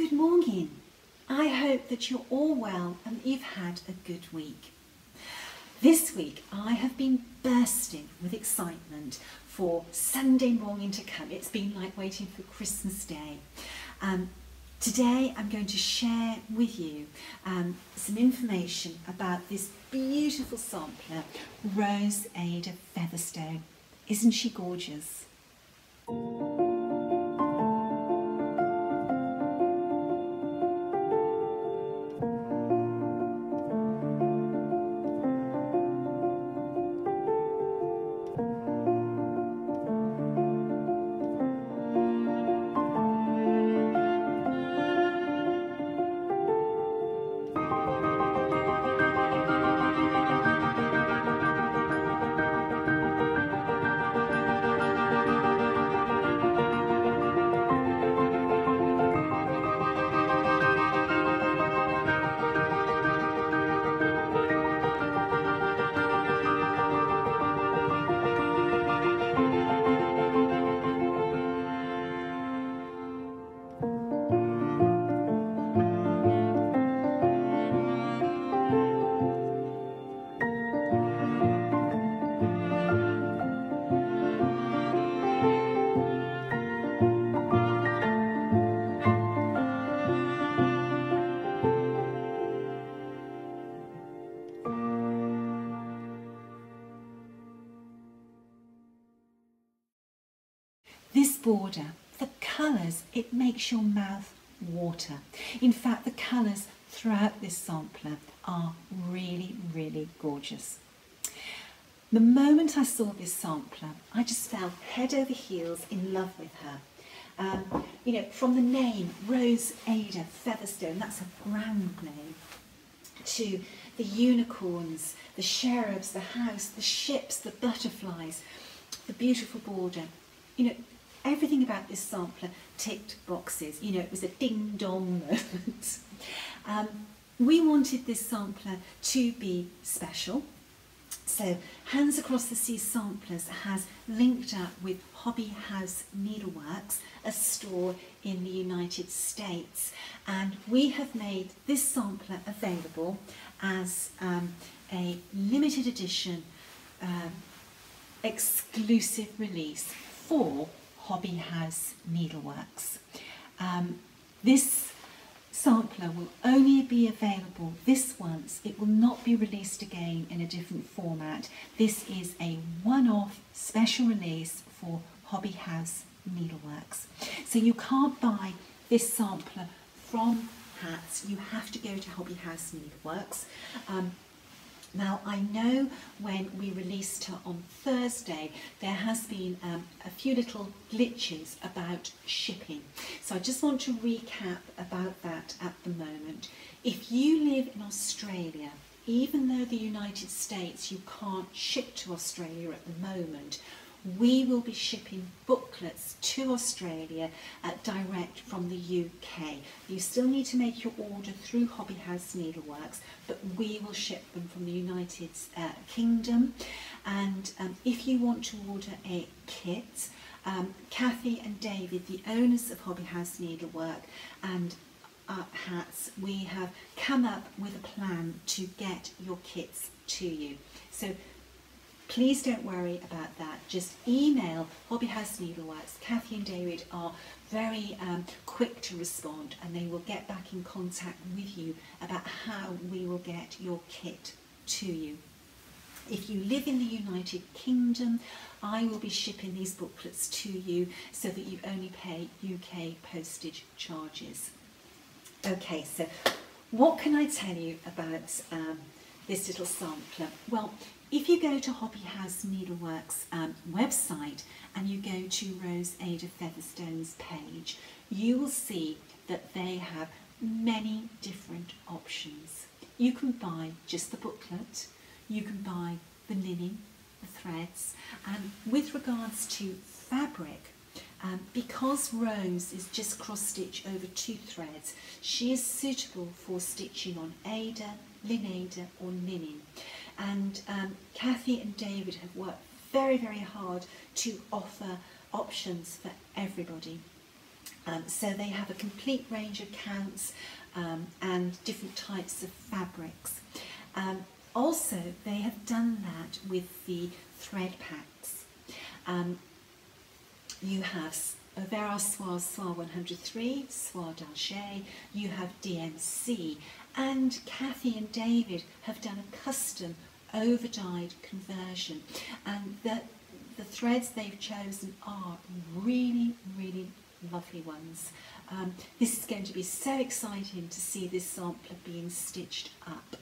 Good morning. I hope that you're all well and that you've had a good week. This week I have been bursting with excitement for Sunday morning to come. It's been like waiting for Christmas Day. Today I'm going to share with you some information about this beautiful sampler, Rose Ada Featherstone. Isn't she gorgeous? This border, the colours, it makes your mouth water. In fact, the colours throughout this sampler are really, really gorgeous. The moment I saw this sampler, I just fell head over heels in love with her. You know, from the name Rose Ada Featherstone, that's a brand name, to the unicorns, the cherubs, the house, the ships, the butterflies, the beautiful border. You know, everything about this sampler ticked boxes. You know, it was a ding-dong moment. We wanted this sampler to be special. So Hands Across the Sea Samplers has linked up with Hobby House Needleworks, a store in the United States. And we have made this sampler available as a limited edition exclusive release for Hobby House Needleworks. This sampler will only be available this once. It will not be released again in a different format. This is a one-off special release for Hobby House Needleworks. So you can't buy this sampler from Hats. You have to go to Hobby House Needleworks. Now, I know when we released her on Thursday, there has been a few little glitches about shipping. So I just want to recap about that at the moment. If you live in Australia, even though the United States, you can't ship to Australia at the moment, we will be shipping booklets to Australia direct from the UK. You still need to make your order through Hobby House Needleworks, but we will ship them from the United Kingdom. And if you want to order a kit, Kathy and David, the owners of Hobby House Needlework and Hats, we have come up with a plan to get your kits to you. So please don't worry about that. Just email Hobby House Needleworks. Kathy and David are very quick to respond, and they will get back in contact with you about how we will get your kit to you. If you live in the United Kingdom, I will be shipping these booklets to you so that you only pay UK postage charges. Okay, so what can I tell you about this little sampler? Well, if you go to Hobby House Needleworks website and you go to Rose Ada Featherstone's page, you will see that they have many different options. You can buy just the booklet, you can buy the linen, the threads, and with regards to fabric, because Rose is just cross stitch over 2 threads, she is suitable for stitching on Ada, Linada or linen. And Kathy and David have worked very, very hard to offer options for everybody. So they have a complete range of counts and different types of fabrics. Also, they have done that with the thread packs. You have Vera Soie 103, Soie d'Alger, you have DMC, and Kathy and David have done a custom over-dyed conversion, and the threads they've chosen are really, really lovely ones. This is going to be so exciting to see this sampler being stitched up.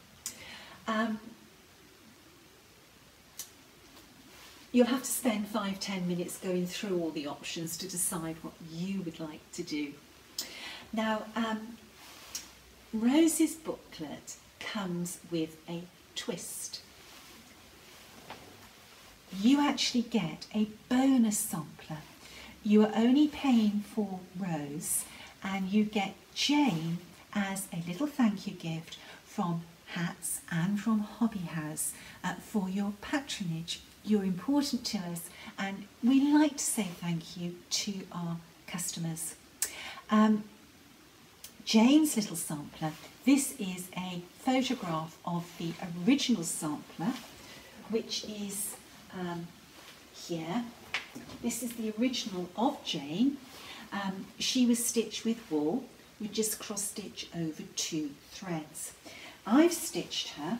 You'll have to spend 5–10 minutes going through all the options to decide what you would like to do. Now, Rose's booklet comes with a twist. You actually get a bonus sampler. You are only paying for Rose, and you get Jane as a little thank you gift from Hats and from Hobby House for your patronage. You're important to us, and we like to say thank you to our customers. Jane's little sampler. This is a photograph of the original sampler, which is here. This is the original of Jane. She was stitched with wool. We just cross stitch over 2 threads. I've stitched her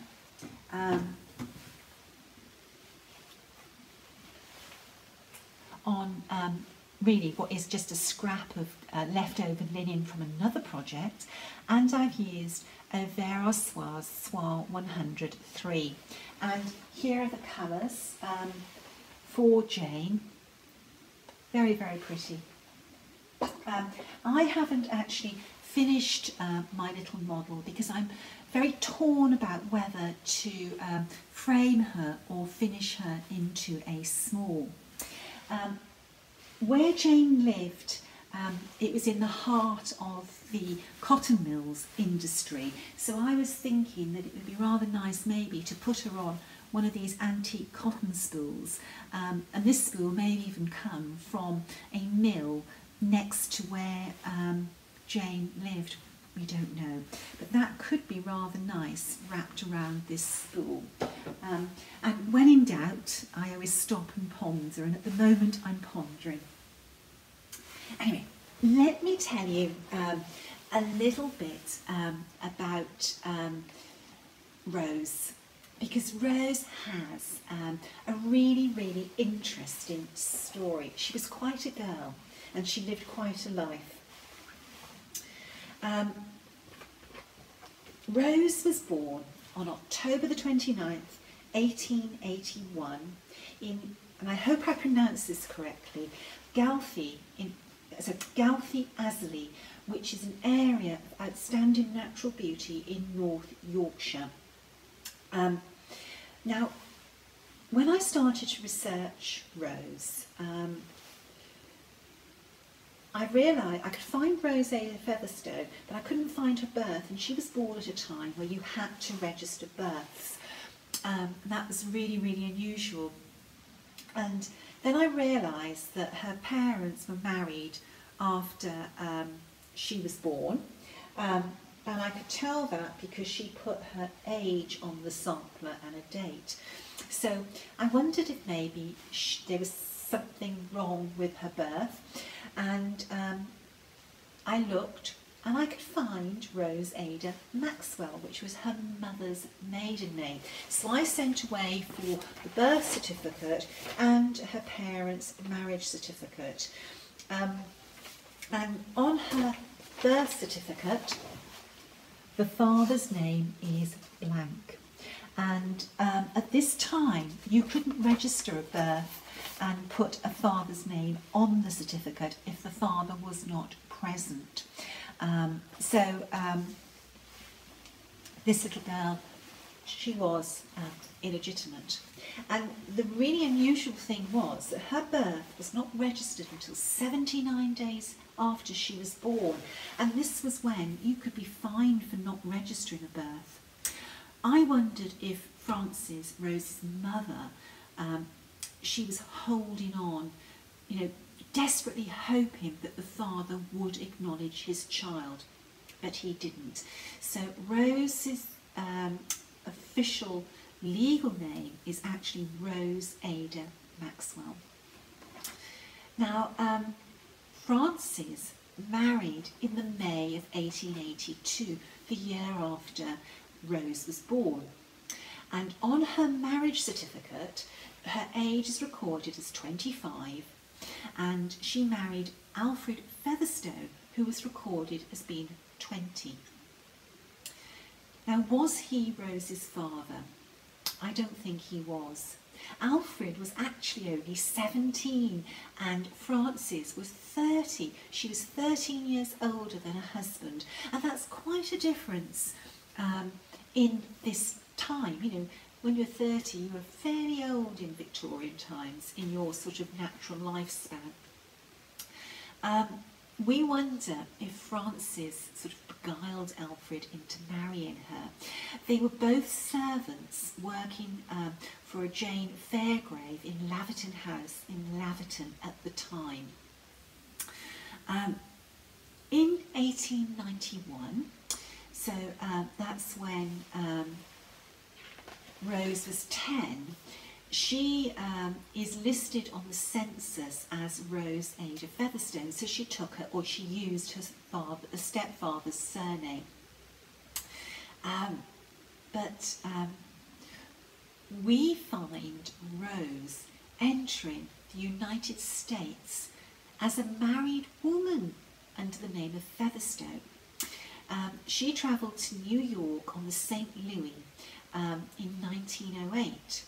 on really what is just a scrap of leftover linen from another project, and I've used a Vera Soie 103, and here are the colours for Jane. Very, very pretty. I haven't actually finished my little model because I'm very torn about whether to frame her or finish her into a small. Where Jane lived, it was in the heart of the cotton mills industry, so I was thinking that it would be rather nice maybe to put her on one of these antique cotton spools, and this spool may even come from a mill next to where Jane lived. We don't know, but that could be rather nice wrapped around this spool. And when in doubt, I always stop and ponder, and at the moment I'm pondering. Anyway, let me tell you a little bit about Rose, because Rose has a really, really interesting story. She was quite a girl, and she lived quite a life. Rose was born on October the 29th, 1881 in, and I hope I pronounce this correctly, Galthy Astley, which is an area of outstanding natural beauty in North Yorkshire. Now, when I started to research Rose, I realised I could find Rose Ada Featherstone, but I couldn't find her birth, and she was born at a time where you had to register births. That was really, really unusual. And then I realised that her parents were married after she was born, and I could tell that because she put her age on the sampler and a date. So I wondered if maybe there was something wrong with her birth, and I looked and I could find Rose Ada Maxwell, which was her mother's maiden name. So I sent away for the birth certificate and her parents' marriage certificate. And on her birth certificate, the father's name is blank. And at this time, you couldn't register a birth and put a father's name on the certificate if the father was not present. This little girl, she was illegitimate. And the really unusual thing was that her birth was not registered until 79 days after she was born. And this was when you could be fined for not registering a birth. I wondered if Frances, Rose's mother, she was holding on, you know, desperately hoping that the father would acknowledge his child, but he didn't. So Rose's official legal name is actually Rose Ada Maxwell. Now, Frances married in the May of 1882, the year after Rose was born. And on her marriage certificate, her age is recorded as 25, and she married Alfred Featherstone, who was recorded as being 20. Now, was he Rose's father? I don't think he was. Alfred was actually only 17 and Frances was 30. She was 13 years older than her husband, and that's quite a difference in this time. You know, when you're 30, you were fairly old in Victorian times in your sort of natural lifespan. We wonder if Frances sort of beguiled Alfred into marrying her. They were both servants working for a Jane Fairgrave in Laverton House in Laverton at the time. In 1891, so that's when Rose was 10, she is listed on the census as Rose Ada Featherstone, so she took her, or she used her stepfather's surname. But we find Rose entering the United States as a married woman under the name of Featherstone. She travelled to New York on the St. Louis in 1908.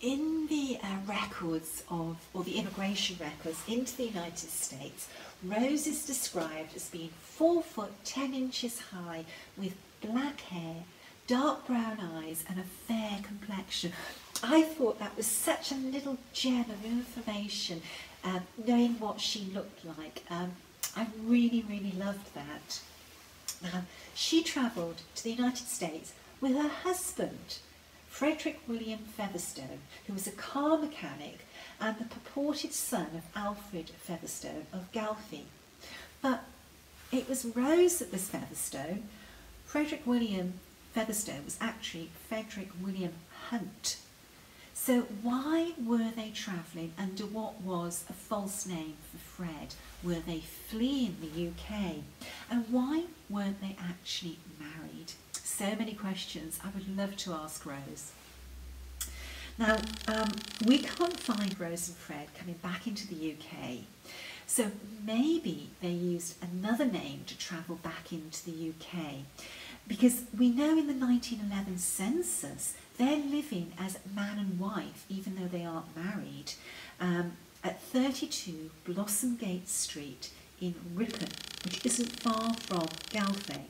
In the records of, or the immigration records into the United States, Rose is described as being 4 foot 10 inches high with black hair, dark brown eyes and a fair complexion. I thought that was such a little gem of information, knowing what she looked like. I really, really loved that. She travelled to the United States with her husband, Frederick William Featherstone, who was a car mechanic and the purported son of Alfred Featherstone of Galfie. But it was Rose that was Featherstone. Frederick William Featherstone was actually Frederick William Hunt. So why were they travelling under what was a false name for Fred? Were they fleeing the UK? And why weren't they actually married? So many questions I would love to ask Rose. Now, we can't find Rose and Fred coming back into the UK, so maybe they used another name to travel back into the UK, because we know in the 1911 census they're living as man and wife, even though they aren't married, at 32 Blossomgate Street in Ripon, which isn't far from Galfie.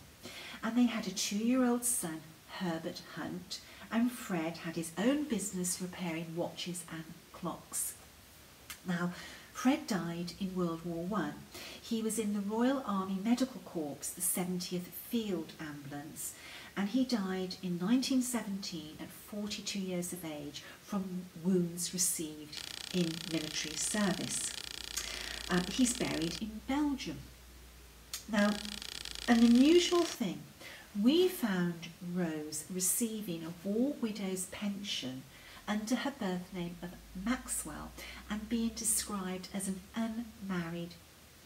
And they had a 2-year-old son, Herbert Hunt, and Fred had his own business repairing watches and clocks. Now, Fred died in World War I. He was in the Royal Army Medical Corps, the 70th Field Ambulance, and he died in 1917 at 42 years of age from wounds received in military service. He's buried in Belgium. Now, an unusual thing, we found Rose receiving a war widow's pension under her birth name of Maxwell and being described as an unmarried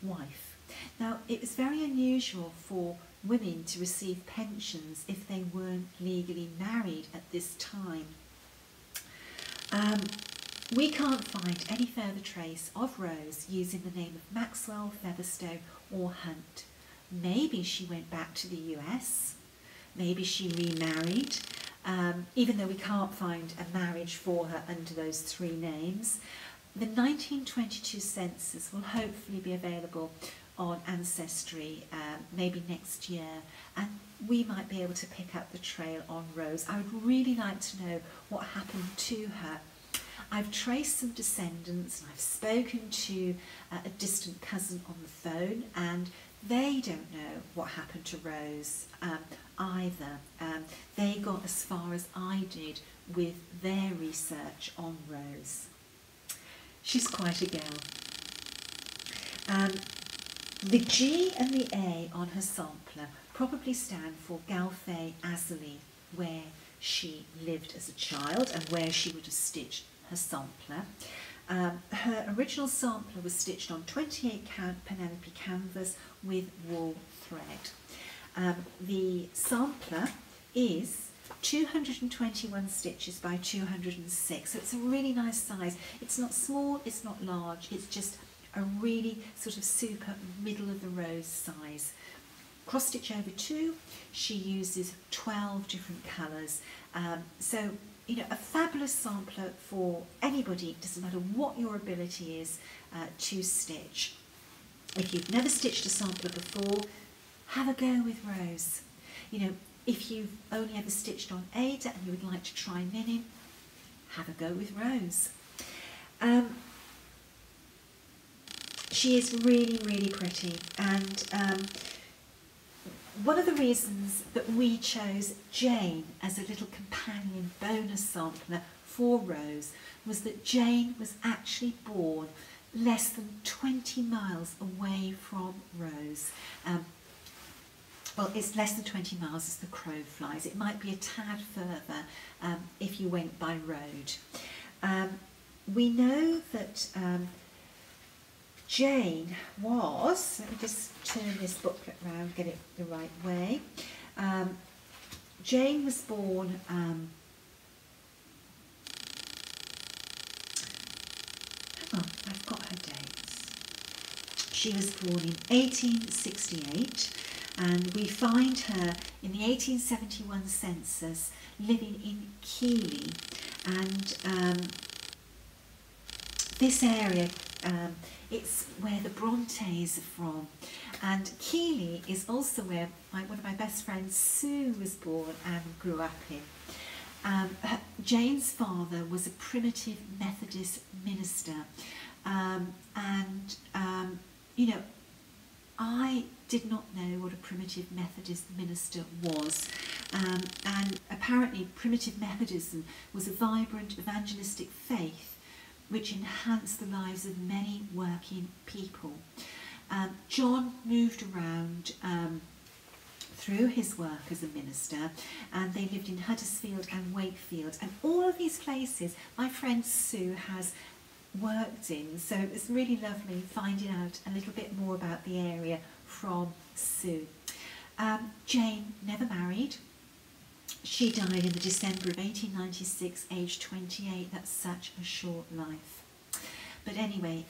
wife. Now, it was very unusual for women to receive pensions if they weren't legally married at this time. We can't find any further trace of Rose using the name of Maxwell, Featherstone or Hunt. Maybe she went back to the US, maybe she remarried, even though we can't find a marriage for her under those 3 names. The 1922 census will hopefully be available on Ancestry maybe next year, and we might be able to pick up the trail on Rose. I would really like to know what happened to her. I've traced some descendants, and I've spoken to a distant cousin on the phone, and they don't know what happened to Rose either. They got as far as I did with their research on Rose. She's quite a girl. The G and the A on her sampler probably stand for Galfay Azalea, where she lived as a child and where she would have stitched her sampler. Her original sampler was stitched on 28 count Penelope canvas with wool thread. The sampler is 221 stitches by 206, so it's a really nice size. It's not small, it's not large, it's just a really sort of super middle of the road size. Cross stitch over 2, she uses 12 different colours. So, you know, a fabulous sampler for anybody, doesn't matter what your ability is to stitch. If you've never stitched a sampler before, have a go with Rose. You know, if you've only ever stitched on Ada and you would like to try linen, have a go with Rose. She is really, really pretty, and one of the reasons that we chose Jane as a little companion bonus sampler for Rose was that Jane was actually born less than 20 miles away from Rose. Well, it's less than 20 miles as the crow flies. It might be a tad further if you went by road. We know that Jane was, let me just turn this booklet round, get it the right way. Jane was born, I've got her dates. She was born in 1868, and we find her in the 1871 census living in Keighley, and this area, it's where the Brontes are from, and Keighley is also where one of my best friends Sue was born and grew up in. Jane's father was a primitive Methodist minister, you know, I did not know what a primitive Methodist minister was, and apparently primitive Methodism was a vibrant evangelistic faith which enhanced the lives of many working people. John moved around through his work as a minister, and they lived in Huddersfield and Wakefield, and all of these places my friend Sue has worked in, so it's really lovely finding out a little bit more about the area from Sue. Jane never married. She died in the December of 1896, aged 28. That's such a short life. But anyway,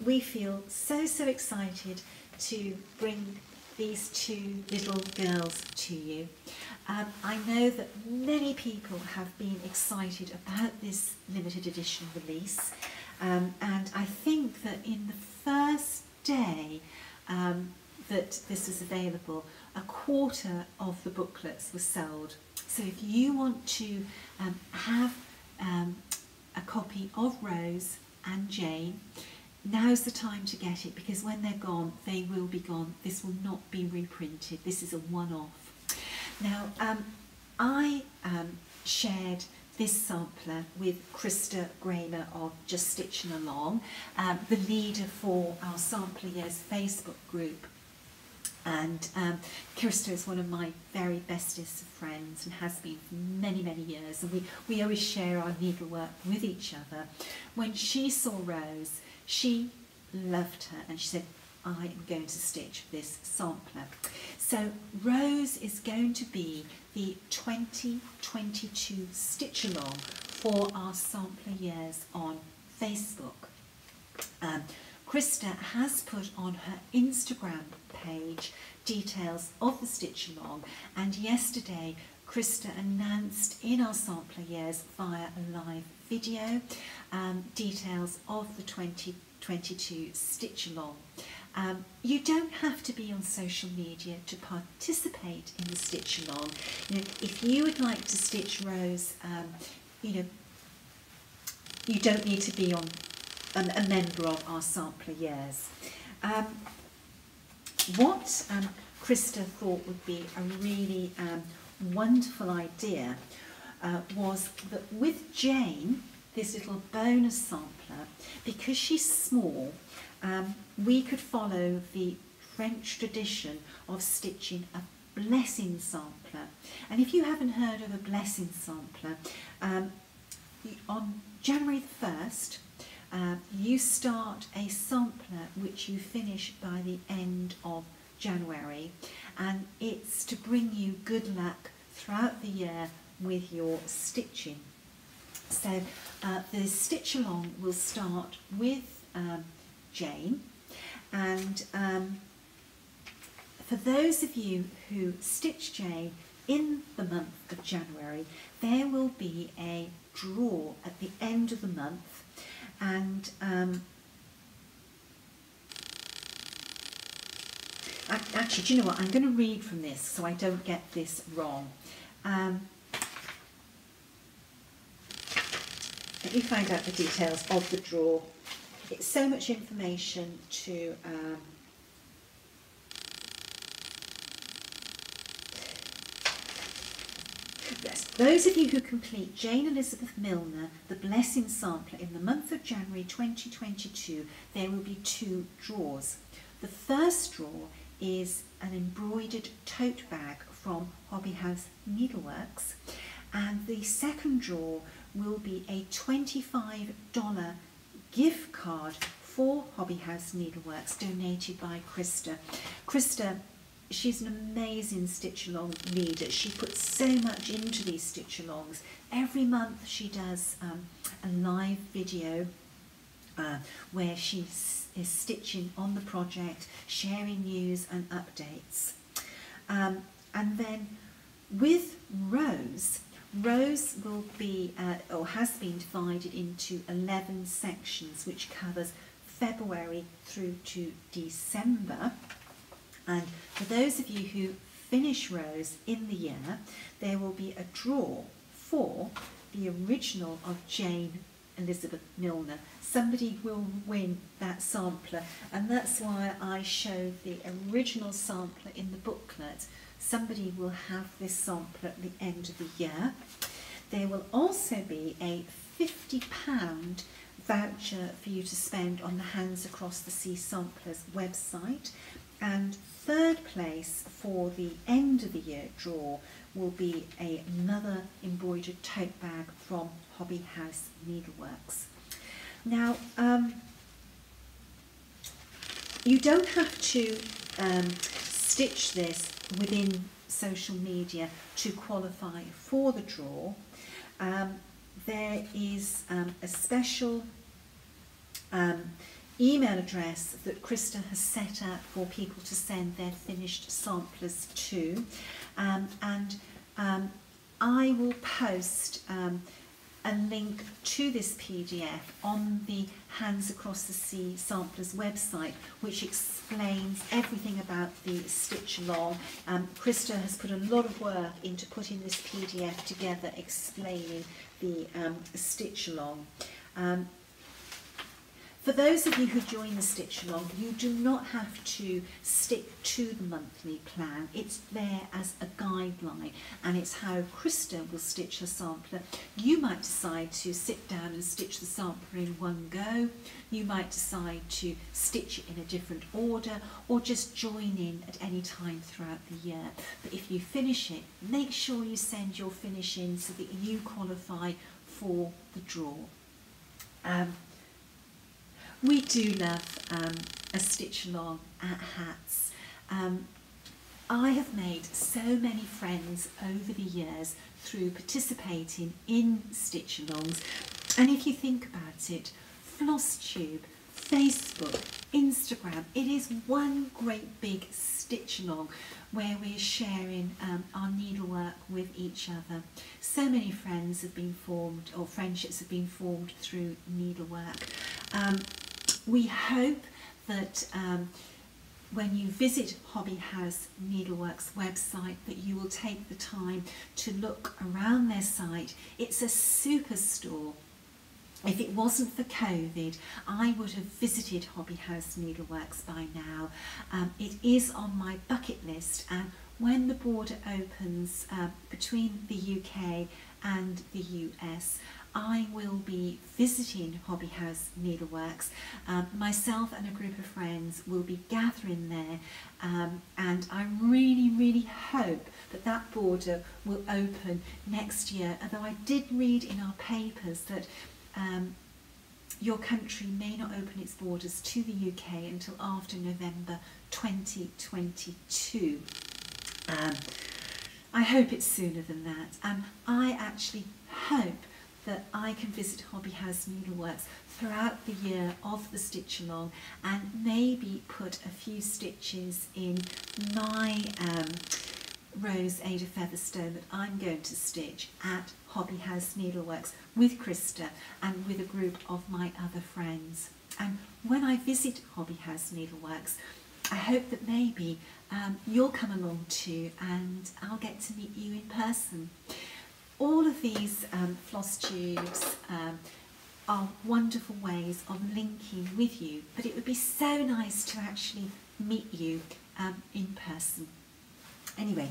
we feel so excited to bring these two little girls to you. I know that many people have been excited about this limited edition release, and I think that in the first day that this was available, a quarter of the booklets were sold. So if you want to have a copy of Rose and Jane, now's the time to get it, because when they're gone, they will be gone. This will not be reprinted. This is a one-off. Now, I shared this sampler with Krista Gramer of Just Stitching Along, the leader for our Sampler Years Facebook group. And Krista is one of my very bestest of friends and has been for many years, and we always share our needlework with each other. When she saw Rose, she loved her and she said, I am going to stitch this sampler. So Rose is going to be the 2022 stitch along for our Sampler Years on Facebook. Krista has put on her Instagram page details of the stitch along, and yesterday Krista announced in our Sampler Years via a live video details of the 2022 stitch along. You don't have to be on social media to participate in the stitch along. You know, if you would like to stitch Rose, you know, you don't need to be on a member of our Sampler Years. What Krista thought would be a really wonderful idea was that with Jane, this little bonus sampler. Because she's small, we could follow the French tradition of stitching a blessing sampler. And if you haven't heard of a blessing sampler, on January the 1st, you start a sampler which you finish by the end of January, and it's to bring you good luck throughout the year with your stitching. So the stitch along will start with Jane, and for those of you who stitch Jane in the month of January, there will be a draw at the end of the month, and actually, do you know what, I'm going to read from this so I don't get this wrong. Let me find out the details of the draw. It's so much information to yes, those of you who complete Jane Elizabeth Milner, the Blessing Sampler, in the month of January 2022, there will be 2 draws. The first draw is an embroidered tote bag from Hobby House Needleworks, and the second draw will be a $25 gift card for Hobby House Needleworks, donated by Krista. Krista, she's an amazing stitch-along leader. She puts so much into these stitch-alongs. Every month she does a live video where she is stitching on the project, sharing news and updates. And then with Rose will be, or has been divided into 11 sections, which covers February through to December. And for those of you who finish Rose in the year, there will be a draw for the original of Jane Elizabeth Milner. Somebody will win that sampler, and that's why I show the original sampler in the booklet. Somebody will have this sampler at the end of the year. There will also be a £50 voucher for you to spend on the Hands Across the Sea Samplers website. And third place for the end of the year draw will be another embroidered tote bag from Hobby House Needleworks. Now, you don't have to stitch this within social media to qualify for the draw. There is a special email address that Krista has set up for people to send their finished samplers to, and I will post a link to this PDF on the Hands Across the Sea Samplers website, which explains everything about the stitch along. Krista has put a lot of work into putting this PDF together, explaining the stitch along. For those of you who join the stitch along, you do not have to stick to the monthly plan. It's there as a guideline, and it's how Krista will stitch her sampler. You might decide to sit down and stitch the sampler in one go. You might decide to stitch it in a different order, or just join in at any time throughout the year. But if you finish it, make sure you send your finish in so that you qualify for the draw. We do love a stitch along at Hats. I have made so many friends over the years through participating in stitch alongs, and if you think about it, Flosstube, Facebook, Instagram, it is one great big stitch along where we're sharing our needlework with each other. So many friends have been formed, or friendships have been formed through needlework. We hope that when you visit Hobby House Needleworks website, that you will take the time to look around their site. It's a super store. If it wasn't for COVID, I would have visited Hobby House Needleworks by now. It is on my bucket list, and when the border opens between the UK and the US, I will be visiting Hobby House Needleworks. Myself and a group of friends will be gathering there, and I really hope that that border will open next year, although I did read in our papers that your country may not open its borders to the UK until after November 2022. I hope it's sooner than that. I actually hope that I can visit Hobby House Needleworks throughout the year of the stitch along, and maybe put a few stitches in my Rose Ada Featherstone that I'm going to stitch at Hobby House Needleworks with Krista and with a group of my other friends. And when I visit Hobby House Needleworks, I hope that maybe you'll come along too, and I'll get to meet you in person. All of these floss tubes are wonderful ways of linking with you, but it would be so nice to actually meet you in person. Anyway,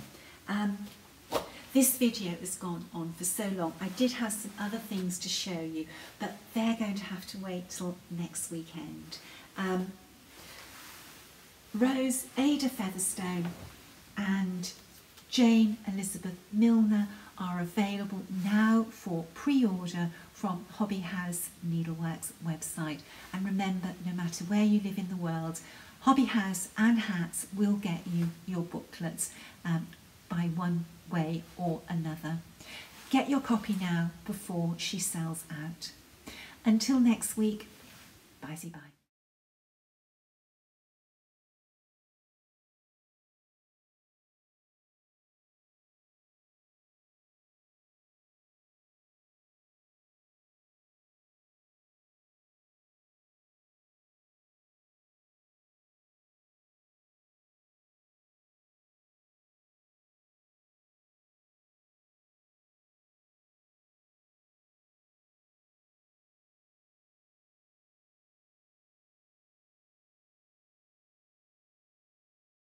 this video has gone on for so long. I did have some other things to show you, but they're going to have to wait till next weekend. Rose Ada Featherstone and Jane Elizabeth Milner are available now for pre-order from Hobby House Needleworks website. And remember, no matter where you live in the world, Hobby House and Hats will get you your booklets by one way or another. Get your copy now before she sells out. Until next week, bye-bye.